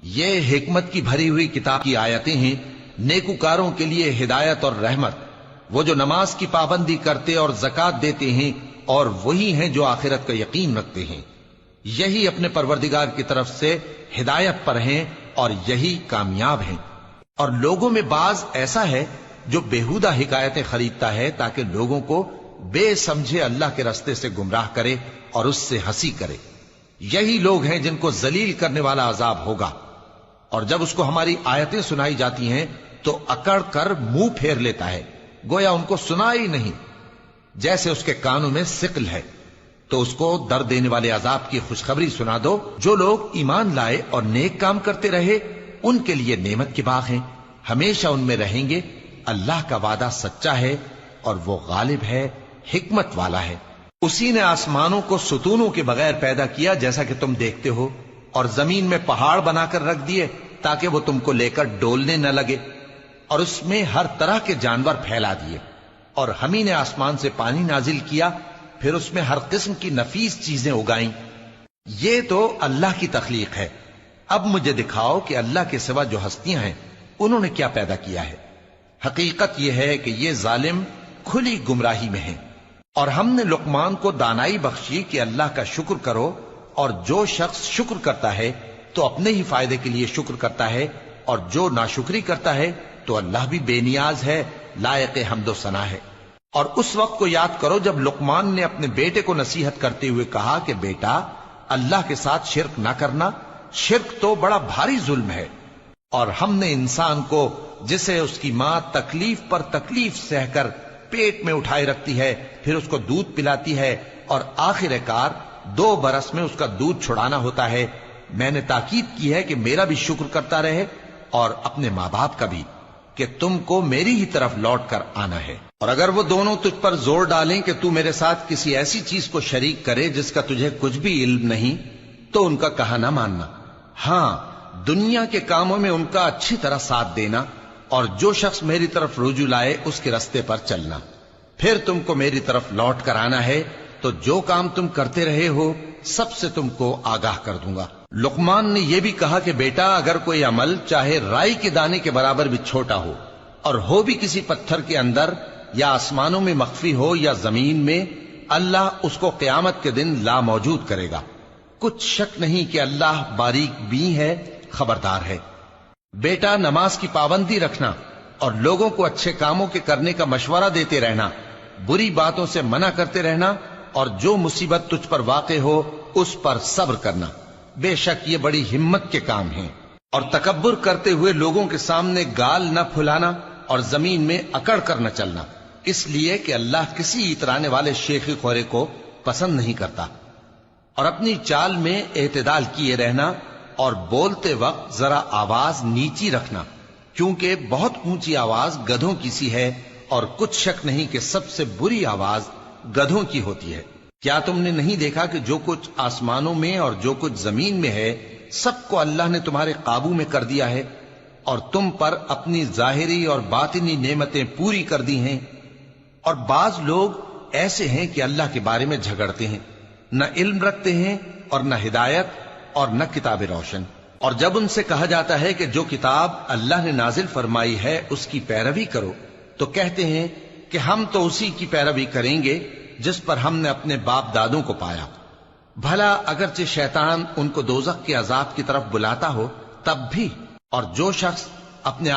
یہ حکمت کی بھری ہوئی کتاب کی آیتیں ہیں، نیکوکاروں کے لیے ہدایت اور رحمت، وہ جو نماز کی پابندی کرتے اور زکوٰۃ دیتے ہیں، اور وہی ہیں جو آخرت کا یقین رکھتے ہیں، یہی اپنے پروردگار کی طرف سے ہدایت پر ہیں اور یہی کامیاب ہیں۔ اور لوگوں میں بعض ایسا ہے جو بیہودہ حکایتیں خریدتا ہے تاکہ لوگوں کو بے سمجھے اللہ کے رستے سے گمراہ کرے اور اس سے ہنسی کرے، یہی لوگ ہیں جن کو ذلیل کرنے والا عذاب ہوگا۔ اور جب اس کو ہماری آیتیں سنائی جاتی ہیں تو اکڑ کر منہ پھیر لیتا ہے، گویا ان کو سنا ہی نہیں، جیسے اس کے کانوں میں ثقل ہے۔ تو اس کو درد دینے والے عذاب کی خوشخبری سنا دو۔ جو لوگ ایمان لائے اور نیک کام کرتے رہے ان کے لیے نعمت کے باغ ہیں، ہمیشہ ان میں رہیں گے۔ اللہ کا وعدہ سچا ہے اور وہ غالب ہے، حکمت والا ہے۔ اسی نے آسمانوں کو ستونوں کے بغیر پیدا کیا جیسا کہ تم دیکھتے ہو، اور زمین میں پہاڑ بنا کر رکھ دیے تاکہ وہ تم کو لے کر ڈولنے نہ لگے، اور اس میں ہر طرح کے جانور پھیلا دیے۔ اور ہم ہی نے آسمان سے پانی نازل کیا، پھر اس میں ہر قسم کی نفیس چیزیں اگائیں۔ یہ تو اللہ کی تخلیق ہے۔ اب مجھے دکھاؤ کہ اللہ کے سوا جو ہستیاں ہیں انہوں نے کیا پیدا کیا ہے۔ حقیقت یہ ہے کہ یہ ظالم کھلی گمراہی میں ہیں۔ اور ہم نے لقمان کو دانائی بخشی کہ اللہ کا شکر کرو، اور جو شخص شکر کرتا ہے تو اپنے ہی فائدے کے لیے شکر کرتا ہے، اور جو ناشکری کرتا ہے تو اللہ بھی بے نیاز ہے، لائق حمد و ثنا ہے۔ اور اس وقت کو یاد کرو جب لقمان نے اپنے بیٹے کو نصیحت کرتے ہوئے کہا کہ بیٹا، اللہ کے ساتھ شرک نہ کرنا، شرک تو بڑا بھاری ظلم ہے۔ اور ہم نے انسان کو جسے اس کی ماں تکلیف پر تکلیف سہ کر پیٹ میں اٹھائے رکھتی ہے، پھر اس کو دودھ پلاتی ہے، اور آخر کار 2 برس میں اس کا دودھ چھڑانا ہوتا ہے، میں نے تاکید کی ہے کہ میرا بھی شکر کرتا رہے اور اپنے ماں باپ کا بھی، کہ تم کو میری ہی طرف لوٹ کر آنا ہے۔ اور اگر وہ دونوں تجھ پر زور ڈالیں کہ تو میرے ساتھ کسی ایسی چیز کو شریک کرے جس کا تجھے کچھ بھی علم نہیں، تو ان کا کہا نہ ماننا۔ ہاں، دنیا کے کاموں میں ان کا اچھی طرح ساتھ دینا، اور جو شخص میری طرف رجوع لائے اس کے رستے پر چلنا۔ پھر تم کو میری طرف لوٹ کر آنا ہے تو جو کام تم کرتے رہے ہو سب سے تم کو آگاہ کر دوں گا۔ لقمان نے یہ بھی کہا کہ بیٹا، اگر کوئی عمل چاہے رائی کے دانے کے برابر بھی چھوٹا ہو، اور ہو بھی کسی پتھر کے اندر یا آسمانوں میں مخفی ہو یا زمین میں، اللہ اس کو قیامت کے دن لا موجود کرے گا۔ کچھ شک نہیں کہ اللہ باریک بین ہے، خبردار ہے۔ بیٹا، نماز کی پابندی رکھنا اور لوگوں کو اچھے کاموں کے کرنے کا مشورہ دیتے رہنا، بری باتوں سے منع کرتے رہنا، اور جو مصیبت تجھ پر واقع ہو اس پر صبر کرنا، بے شک یہ بڑی ہمت کے کام ہیں۔ اور تکبر کرتے ہوئے لوگوں کے سامنے گال نہ پھلانا اور زمین میں اکڑ کر نہ چلنا، اس لیے کہ اللہ کسی اترانے والے شیخی خورے کو پسند نہیں کرتا۔ اور اپنی چال میں اعتدال کیے رہنا، اور بولتے وقت ذرا آواز نیچی رکھنا، کیونکہ بہت اونچی آواز گدھوں کی سی ہے، اور کچھ شک نہیں کہ سب سے بری آواز گدھوں کی ہوتی ہے۔ کیا تم نے نہیں دیکھا کہ جو کچھ آسمانوں میں اور جو کچھ زمین میں ہے سب کو اللہ نے تمہارے قابو میں کر دیا ہے، اور تم پر اپنی ظاہری اور باطنی نعمتیں پوری کر دی ہیں۔ اور بعض لوگ ایسے ہیں کہ اللہ کے بارے میں جھگڑتے ہیں، نہ علم رکھتے ہیں اور نہ ہدایت اور نہ کتاب روشن۔ اور جب ان سے کہا جاتا ہے کہ جو کتاب اللہ نے نازل فرمائی ہے اس کی پیروی کرو، تو کہتے ہیں کہ ہم تو اسی کی پیروی کریں گے جس پر ہم نے اپنے باپ دادوں کو پایا۔ بھلا اگرچہ شیطان ان کو دوزخ کے عذاب کی طرف بلاتا ہو تب بھی، اور جو شخص اپنے